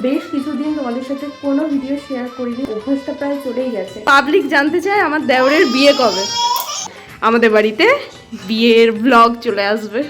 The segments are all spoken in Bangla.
বেশ কিছুদিন তোমাদের সাথে কোনো ভিডিও শেয়ার করিনি, অভ্যাসটা প্রায় চলেই গেছে। পাবলিক জানতে চায় আমার দেওরের বিয়ে কবে। আমাদের বাড়িতে বিয়ের ব্লগ চলে আসবে।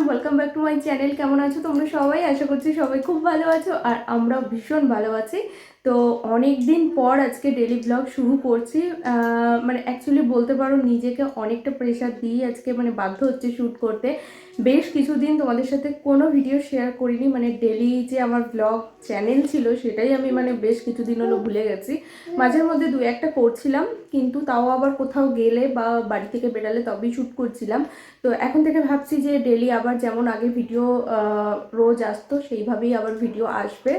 Welcome back to my channel. কেমন আছো তোমরা সবাই? আশা করছি সবাই খুব ভালো আছো আর আমরাও ভীষণ ভালো আছি। তো অনেক দিন পর আজকে ডেলি ব্লগ শুরু করছি। মানে অ্যাকচুয়ালি বলতে পারো নিজেকে অনেকটা প্রেশার দিয়ে আজকে মানে বাধ্য হচ্ছে শ্যুট করতে। বেশ কিছুদিন তোমাদের সাথে কোনো ভিডিও শেয়ার করিনি, মানে ডেলি যে আমার ব্লগ চ্যানেল ছিল সেটাই আমি মানে বেশ কিছুদিন হলো ভুলে গেছি। মাঝের মধ্যে দু একটা করছিলাম, কিন্তু তাও আবার কোথাও গেলে বা বাড়ি থেকে বেরালে তবেই শ্যুট করছিলাম। তো এখন থেকে ভাবছি যে ডেলি আবার যেমন আগে ভিডিও রোজ আসতো সেইভাবেই আবার ভিডিও আসবে।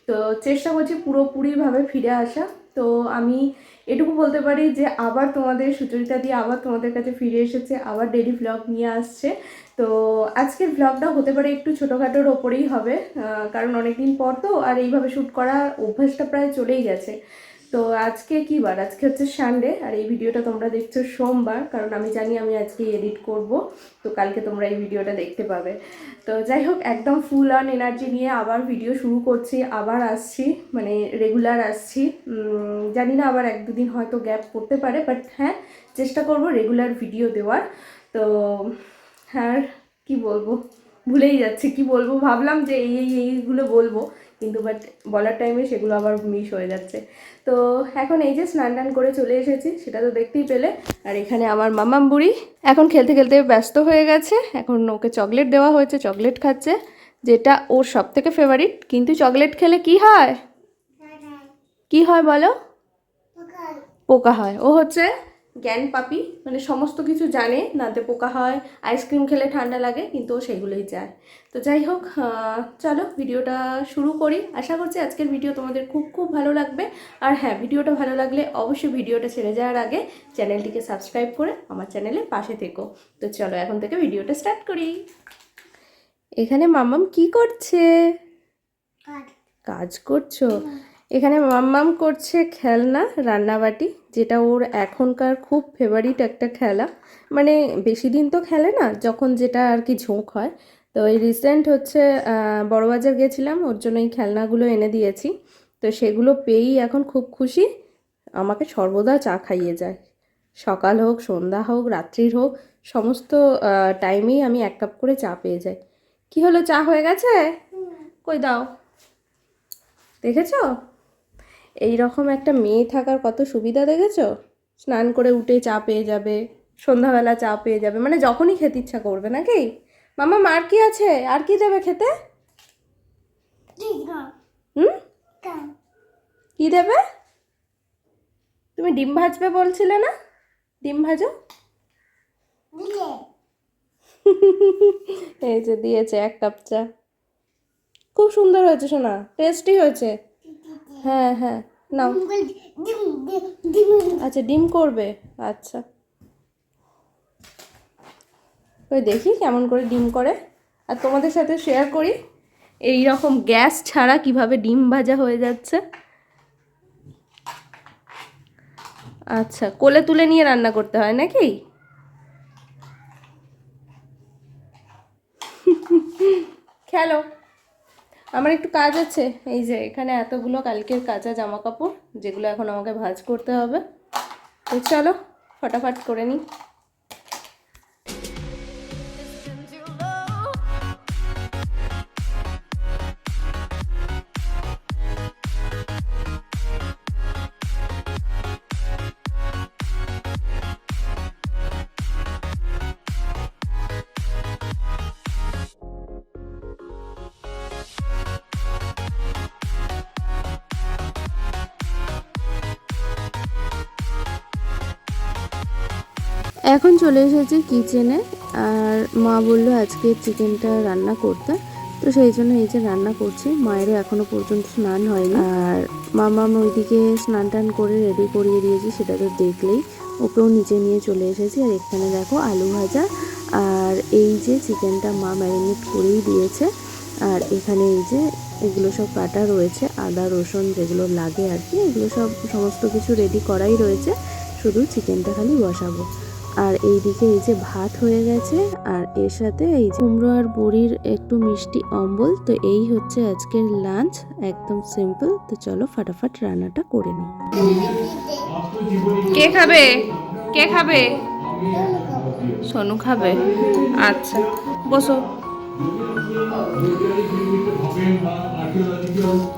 তো চেষ্টা করছি পুরোপুরিভাবে ফিরে আসা। তো আমি এটুকু বলতে পারি যে আবার তোমাদের সুচরিতা দিয়ে আবার তোমাদের কাছে ফিরে এসেছে, আবার ডেলি ব্লগ নিয়ে আসছে। তো আজকের ব্লগটা হতে পারে একটু ছোটোখাটোর ওপরেই হবে, কারণ অনেকদিন পর তো, আর এইভাবে শ্যুট করার অভ্যাসটা প্রায় চলেই গেছে। তো আজকে কি বার? আজকে হচ্ছে সানডে, আর এই ভিডিওটা তোমরা দেখছো সোমবার, কারণ আমি জানি আমি আজকে এডিট করব। তো কালকে তোমরা এই ভিডিওটা দেখতে পাবে। তো যাই হোক, একদম ফুল অন এনার্জি নিয়ে আবার ভিডিও শুরু করছি, আবার আসছি, মানে রেগুলার আসছি। জানি না আবার এক দুদিন হয়তো গ্যাপ পড়তে পারে, বাট হ্যাঁ, চেষ্টা করব রেগুলার ভিডিও দেওয়ার। তো হ্যাঁ, কি বলবো, ভুলেই যাচ্ছি কি বলবো। ভাবলাম যে এইগুলো বলবো, কিন্তু বাট বলার টাইমে সেগুলো আবার মিস হয়ে যাচ্ছে। তো এখন এই যে স্নান টান করে চলে এসেছি, সেটা তো দেখতেই পেলে। আর এখানে আমার মামাম বুড়ি এখন খেলতে খেলতে ব্যস্ত হয়ে গেছে। এখন ওকে চকলেট দেওয়া হয়েছে, চকলেট খাচ্ছে, যেটা ওর সব থেকে ফেভারিট। কিন্তু চকলেট খেলে কি হয়, কি হয় বলো? পোকা হয়। ও হচ্ছে জ্ঞান পাপি, মানে সমস্ত কিছু জানে, নাতে পোকা হয়, আইসক্রিম খেলে ঠান্ডা লাগে, কিন্তু ও সেগুলোই চায়। তো যাই হোক, চলো ভিডিওটা শুরু করি। আশা করছি আজকের ভিডিও তোমাদের খুব খুব ভালো লাগবে। আর হ্যাঁ, ভিডিওটা ভালো লাগলে অবশ্যই ভিডিওটা ছেড়ে যাওয়ার আগে চ্যানেলটিকে সাবস্ক্রাইব করে আমার চ্যানেলের পাশে থেকো। তো চলো এখন থেকে ভিডিওটা স্টার্ট করি। এখানে মাম্মাম কি করছে? কাজ করছো? এখানে মাম্মাম করছে খেলনা, রান্নাবাটি, যেটা ওর এখনকার খুব ফেভারিট একটা খেলা। মানে বেশি দিন তো খেলে না, যখন যেটা আর কি ঝোঁক হয়। তো এই রিসেন্ট হচ্ছে বড়বাজার গেছিলাম, ওর জন্য এই খেলনাগুলো এনে দিয়েছি। তো সেগুলো পেয়েই এখন খুব খুশি, আমাকে সর্বদা চা খাইয়ে যায়। সকাল হোক, সন্ধ্যা হোক, রাত্রির হোক, সমস্ত টাইমেই আমি এক কাপ করে চা পেয়ে যাই। কি হলো, চা হয়ে গেছে? কই দাও, দেখেছো? এই রকম একটা মেয়ে থাকার কত সুবিধা, দেখেছো? স্নান করে উঠে চা পেয়ে যাবে, সন্ধ্যাবেলা চা পেয়ে যাবে, মানে যখনই খেতে ইচ্ছা করবে, নাকি? মামা মার কি আছে, আর কি দেবে খেতে? কি দেবে? তুমি ডিম ভাজবে বলছিলে না, ডিম ভাজো। এই যে দিয়েছে এক কাপ চা, খুব সুন্দর হয়েছে সোনা, টেস্টি হয়েছে। হ্যাঁ হ্যাঁ, নাও। আচ্ছা, ডিম করবে, আচ্ছা। ওই দেখি কেমন করে ডিম করে, আর তোমাদের সাথে শেয়ার করি এই রকম গ্যাস ছাড়া কিভাবে ডিম ভাজা হয়ে যাচ্ছে। আচ্ছা, কোলে তুলে নিয়ে রান্না করতে হয় নাকি? খেলো, আমার একটু কাজ আছে। এই যে এখানে এতগুলো কালকের কাঁচা জামা কাপড়, যেগুলো এখন আমাকে ভাঁজ করতে হবে। তো চলো ফটাফট করে নিই। এখন চলে এসেছি কিচেনে, আর মা বললো আজকে চিকেনটা রান্না করতে, তো সেই জন্য এই যে রান্না করছি। মায়েরও এখনো পর্যন্ত স্নান হয়নি, আর মামাম ওইদিকে স্নান টান করে রেডি করিয়ে দিয়েছি, সেটা তো দেখলেই। ওকেও নিচে নিয়ে চলে এসেছি। আর এখানে দেখো আলু ভাজা, আর এই যে চিকেনটা মা ম্যারিনেট করেই দিয়েছে। আর এখানে এই যে এগুলো সব কাটা রয়েছে, আদা রসুন যেগুলো লাগে আর কি, এগুলো সব সমস্ত কিছু রেডি করাই রয়েছে, শুধু চিকেনটা খালি বসাবো। আর এইদিকে এই যে ভাত হয়ে গেছে, আর এর সাথে এই যে কুমড়ো আর বড়ির একটু মিষ্টি অম্বল। তো এই হচ্ছে আজকের লাঞ্চ, একদম সিম্পল। তো চলো ফাটাফাট রান্নাটা করে নিই। কে খাবে? কে খাবে? সোনু খাবে। আচ্ছা বসো,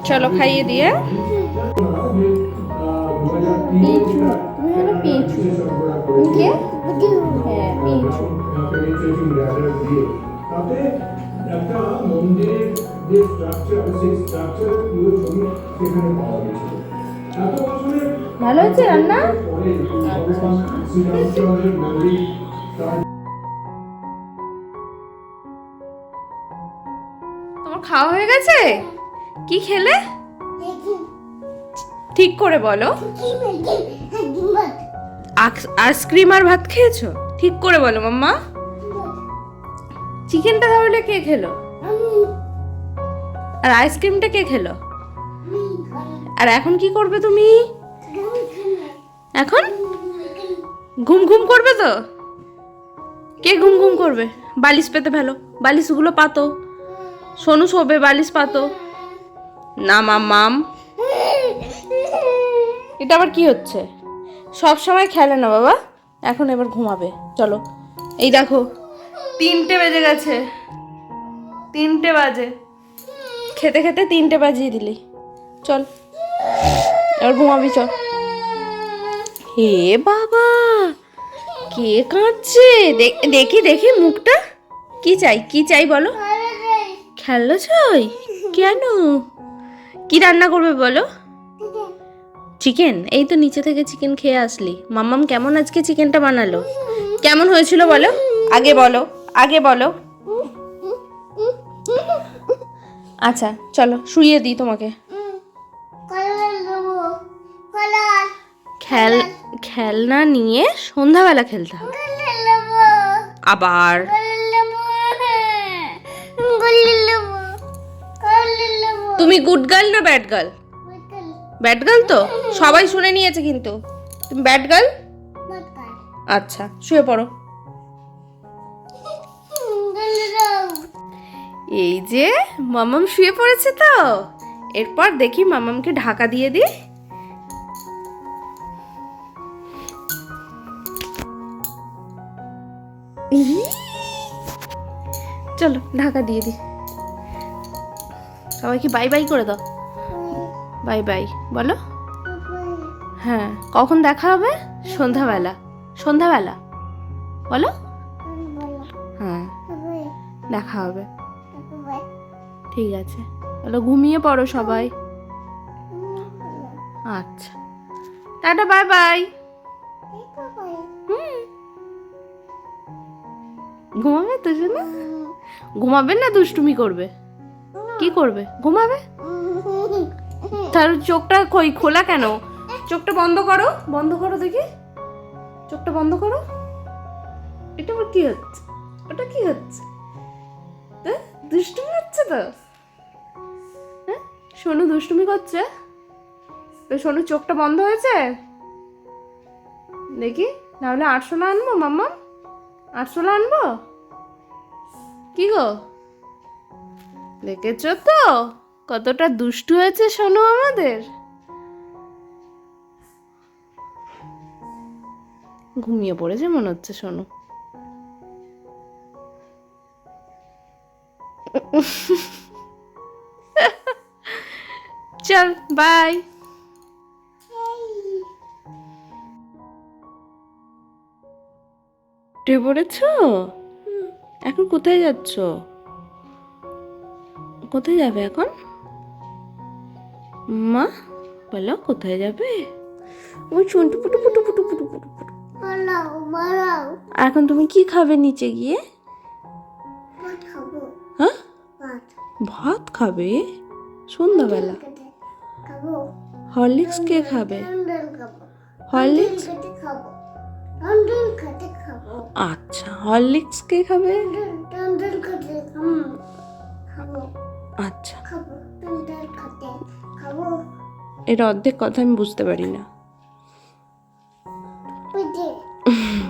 চলো খাইয়ে দিয়ে। ভালো হচ্ছে রান্না? তোমার খাওয়া হয়ে গেছে? কি খেলে? ঠিক করে বলো। আইসক্রিম আর ভাত খেয়েছো? ঠিক করে বলো মাম্মা। চিকেনটা তাহলে কে খেলো? আর আইসক্রিমটা কে খেলো? আর এখন কি করবে তুমি? এখন ঘুম ঘুম করবে তো? কে ঘুম ঘুম করবে? বালিশ পেতে ফেলো, বালিশগুলো পাতো। সোনু শোবে, বালিশ পাতো না। মাম, এটা আবার কি হচ্ছে? সব সময় খেলে না বাবা, এখন এবার ঘুমাবে। চলো, এই দেখো 3টে বেজে গেছে, 3টে বাজে। খেতে খেতে 3টে বাজিয়ে দিলি। চল এবার ঘুমাবি, চল। হে বাবা, কে কাঁদছে? দেখি দেখি মুখটা। কি চাই, কি চাই বলো? খেলনা চাই? কেন? কি রান্না করবে বলো? চিকেন? এই তো নিচে থেকে চিকেন খেয়ে আসলি। মাম্মাম কেমন আজকে চিকেনটা বানালো? কেমন হয়েছিল বলো? আগে বলো, আগে বলো। আচ্ছা চলো শুইয়ে দিই তোমাকে। খেলনা নিয়ে সন্ধ্যাবেলা খেলতে হবে আবার। তুমি গুড গার্ল না ব্যাড গার্ল? ব্যাড গার্ল তো সবাই শুনে নিয়েছে, কিন্তু তুমি ব্যাড গার্ল। আচ্ছা শুয়ে পড়ো। এই যে মামাম শুয়ে পড়েছে, তো এরপর দেখি মামামকে ঢাকা দিয়ে দিই। চলো ঢাকা দিয়ে দিই। সবাইকে বাই বাই করে দাও। বাই বাই বলো। হ্যাঁ, কখন দেখা হবে? সন্ধ্যাবেলা। সন্ধ্যাবেলা বলো। হ্যাঁ দেখা হবে। ঠিক আছে, চলো ঘুমিয়ে পড়ো সবাই। আচ্ছা টাটা, বাই বাই। ঘুমাবে তো শোনা? ঘুমাবে না দুষ্টুমি করবে? কি করবে? ঘুমাবে। তার চোখটা খোলা কেন? চোখটা বন্ধ করো, বন্ধ করো দেখি। চোখটা বন্ধ করো। এটা আবার কি হচ্ছে? ওটা কি হচ্ছে? দুষ্টুমি হচ্ছে তো? হ্যাঁ সোনু দুষ্টুমি করছে তো? সোনু চোখটা বন্ধ হয়েছে দেখি, নাহলে 800 আনবো মাম্মা। 800 আনবো। কি গো, দেখেছো তো কতটা দুষ্টু হয়েছে সোনু আমাদের? ঘুমিয়ে পড়েছে মনে হচ্ছে সোনু। চল বাই। উঠে পড়েছো? এখন কোথায় যাচ্ছ? কোথায় যাবে এখন? মা বলো কোথায় যাবে? ওই চুন্টু পুটু পুটু পুটু পুটু পুটু পুটু। এখন তুমি কি খাবে নিচে গিয়ে? হ্যাঁ, ভাত খাবে সন্ধ্যাবেলা? হরলিক্স কে খাবে? হরলিক্স? আচ্ছা, হরলিক্স কে খাবে? আচ্ছা, এর অর্ধেক কথা আমি বুঝতে পারি না।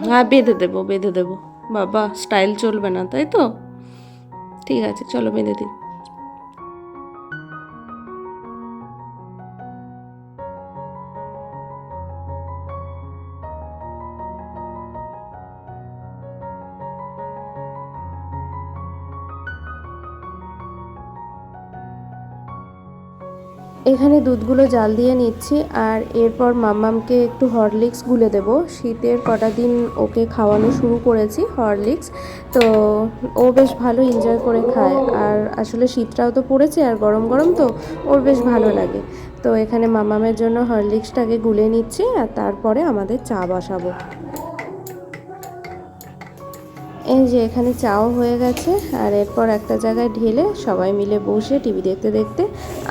হ্যাঁ, বেঁধে দেবো বাবা, স্টাইল চলবে না তাই তো? ঠিক আছে, চলো বেঁধে দিই। এখানে দুধগুলো জাল দিয়ে নিচ্ছি, আর এরপর মাম্মামকে একটু হরলিক্স গুলে দেবো। শীতের কটা দিন ওকে খাওয়ানো শুরু করেছি হরলিক্স, তো ও বেশ ভালো এনজয় করে খায়। আর আসলে শীতটাও তো পড়েছে, আর গরম গরম তো ওর বেশ ভালো লাগে। তো এখানে মাম্মামের জন্য হরলিক্সটাকে গুলে নিচ্ছি, আর তারপরে আমাদের চা বসাবো। এই যে এখানে চাও হয়ে গেছে, আর এরপর একটা জায়গায় ঢেলে সবাই মিলে বসে টিভি দেখতে দেখতে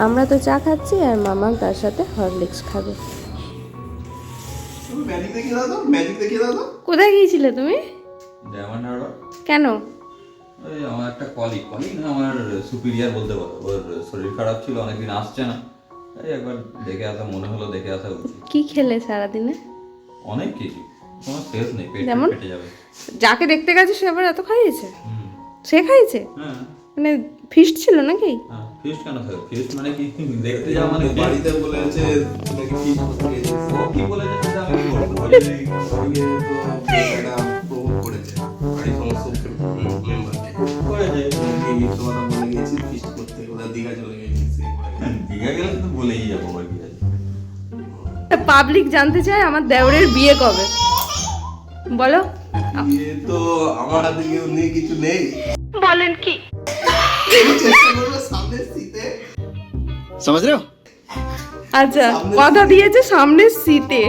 আমরা তো চা খাচ্ছি, আর মামাম তার সাথে হরলিক্স খাবে। কোথায় গিয়েছিলে তুমি? কেন? ওই আমার একটা কলিগ না, আমার সুপিরিয়ার বলতে পারো, ওর শরীর খারাপ ছিল, অনেকদিন আসছে না, এই একবার দেখে আসা মনে হলো, দেখে আসা উচিত। কি খেলে সারাদিনে? অনেক কিছু, তোমার শেষ নেই, পেট ফেটে যাবে। যাকে দেখতে গেছে সে আবার এত খাইয়েছে? সে খাইয়েছে? হ্যাঁ, মানে ফিস্ট ছিল নাকি? হ্যাঁ, ফিস্ট কেন থাকে? ফিস্ট মানে কি, দেখতে যাওয়া মানে বাড়িতে বলেছে নাকি ফিস্ট করতে গেছে। ও কি বলেছে সেটা আমি কি বলবো? ওদিকে তো একটা প্রভোগ করেছে বাড়ির সমস্ত মেম্বারকে, করেছে নাকি তোমার বলে গেছি ফিস্ট করতে, ওরা দীঘা চলে গেছে। দীঘা গেলে তো বলেই যাবো, আর কি আছে। পাবলিক জানতে চায় আমার দেওরের বিয়ে কবে, বলো। বিয়ে তো আমার হাতে কেউ নেই, কিছু নেই। বলেন কি? চেষ্টা করবো সামনের শীতে। समझ रहे हो? আচ্ছা, কথা দিয়েছে সামনের শীতে।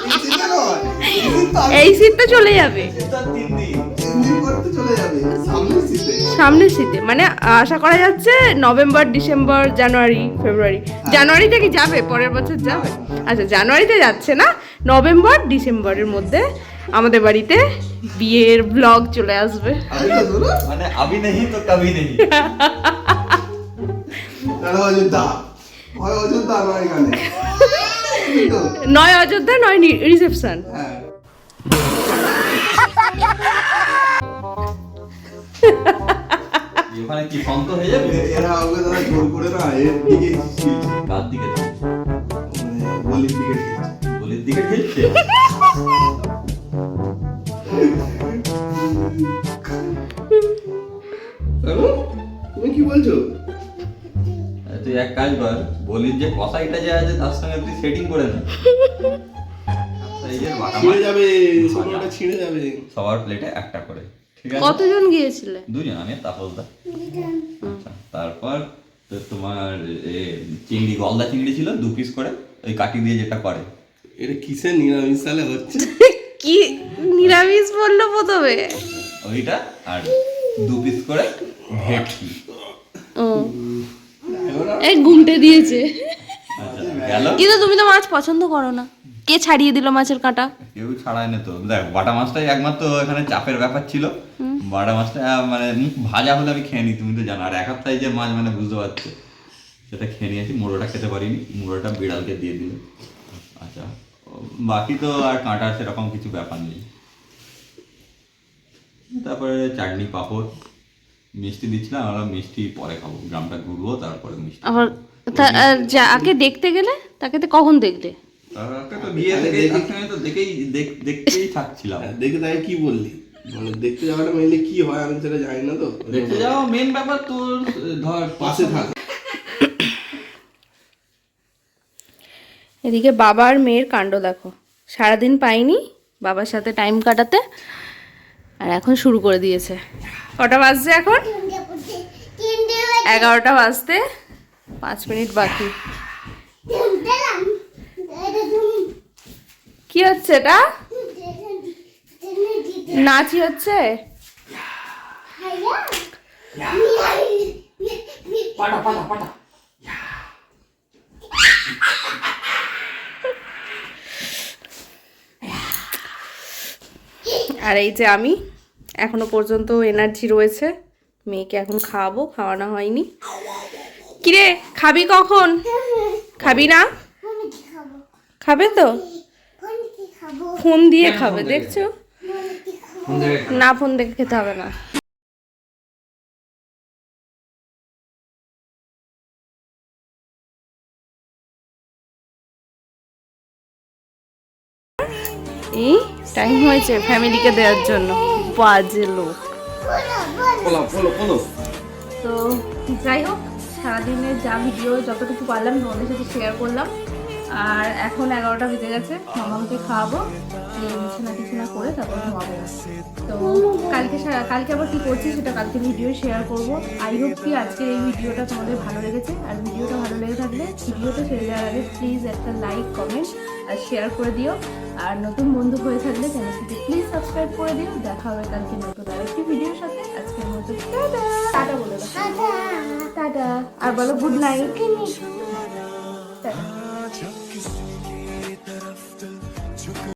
এই শীতে নয়, এই শীত তো এই শীতটা চলে যাবে, এটা 3 দিন। 3 দিন পর তো চলে যাবে, সামনের শীতে। সামনের শীতে মানে আশা করা যাচ্ছে নভেম্বর, ডিসেম্বর, জানুয়ারি, ফেব্রুয়ারি। জানুয়ারিতে কি যাবে? পরের বছর যাবে? আচ্ছা, জানুয়ারিতে যাচ্ছে না, নভেম্বর ডিসেম্বরের মধ্যে আমাদের বাড়িতে বিয়ের ব্লগ চলে আসবে। আচ্ছা শোনো, মানে আবি নেই তো কবি নেই। তাহলে অযোধ্যা হয়, অযোধ্যা নয় এখানে। নয় অযোধ্যা, নয় রিসেপশন। হ্যাঁ, ওখানে কি সন্ত হয়ে যাবে? এরা ওকে তারা জোর করে না এর দিকে ছিলছে, কার দিকে যাবে? মানে বলির দিকে ছিলছে। গলির দিকে খেলছে। কেন? তুমি কি বলছো? তুই এক কাজ কর, বলির যে কষাইটা যে আছে তার সঙ্গে তুই সেটিং করে নে। এই যে বাটা মাছ, ছিঁড়ে যাবে, সোনাটা ছিঁড়ে যাবে। সবার প্লেটে একটা করে, ঠিক আছে? কতজন গিয়েছিলে? দুজন, আমি আর তাপসদা। আচ্ছা, তারপর তো তোমার চিংড়ি, গলদা চিংড়ি ছিল 2 পিস করে, ওই কাটি দিয়ে যেটা করে। এটা কিসের নিরামিষ সালে হচ্ছে? কি নিরামিষ বললো প্রথমে? ওইটা আর 2 পিস করে ভেটকি। ও, এই গুমটে দিয়েছে। আচ্ছা, গেল। কিন্তু তুমি তো মাছ পছন্দ করো না, কে ছাড়িয়ে দিল মাছের কাঁটা? কেউ ছাড়ায় না তো। দেখ, বাটা মাছটাই একমাত্র এখানে চাপের ব্যাপার ছিল। বাটা মাছটা মানে ভাজা হলে আমি খেয়ে নি, তুমি তো জানো। আর এক হাত সাইজের মাছ, মানে বুঝতে পারছো, সেটা খেয়ে নিয়েছি। মুড়োটা খেতে পারিনি, মুড়োটা বিড়ালকে দিয়ে দিল। আচ্ছা, বাকি তো আর কাঁটা সেরকম কিছু ব্যাপার নেই। তারপরে চাটনি, পাঁপড়, মিষ্টি দিচ্ছিলাম। আমরা মিষ্টি পরে খাবো, গ্রামটা ঘুরবো, তারপরে মিষ্টি। আবার যাকে দেখতে গেলে তাকে তো কখন দেখলে? তারপরে তো বিয়ে থেকে তো দেখতেই থাকছিলাম। দেখে তাই কি বললি? মানে দেখতে যাওয়াটা মেনলি কি হয় আমি সেটা জানি না তো। দেখতে যাওয়া মেন ব্যাপার তোর, ধর পাশে থাকা। এদিকে বাবার মেয়ের কাণ্ড দেখো, সারাদিন পাইনি বাবার সাথে টাইম কাটাতে, আর এখন শুরু করে দিয়েছে। কটা বাজছে এখন? 11টা বাজতে 5 মিনিট বাকি। কি হচ্ছে এটা? নাচি হচ্ছে? আর এই যে আমি এখনো পর্যন্ত এনার্জি রয়েছে, মেয়েকে এখন খাওয়াবো, খাওয়ানো হয়নি। কিরে খাবি কখন? খাবি না? খাবে তো? ফোন দিয়ে খাবে, দেখছো না? ফোন দেখে খেতে হবে না। এই টাইম হয়েছে ফ্যামিলিকে দেওয়ার জন্য, বাজে লোক। তো যাই হোক, সারাদিনের যা ভিডিও যতটুকু পারলাম তোমাদের সাথে শেয়ার করলাম। আর এখন 11টা বেজে গেছে, মামাকে খাওয়াবো, বিছানা করে তারপর ঘুমাবো। তো কালকে আবার কি করছি সেটা কালকে ভিডিও শেয়ার করবো। আই হোপ কি আজকের এই ভিডিওটা তোমাদের ভালো লেগেছে। আর ভিডিওটা ভালো লেগে থাকলে ভিডিওটা ছেড়ে দেওয়ার আগে প্লিজ একটা লাইক, কমেন্ট আর শেয়ার করে দিও। আর নতুন বন্ধু হয়ে থাকলে চ্যানেলটিকে প্লিজ সাবস্ক্রাইব করে দিও। দেখা হবে কালকে নতুন আরেকটি ভিডিওর সাথে। আজকের মতো টাটা। টাটা বলে দাও। টাটা। আর বলো গুড নাইট। টাটা।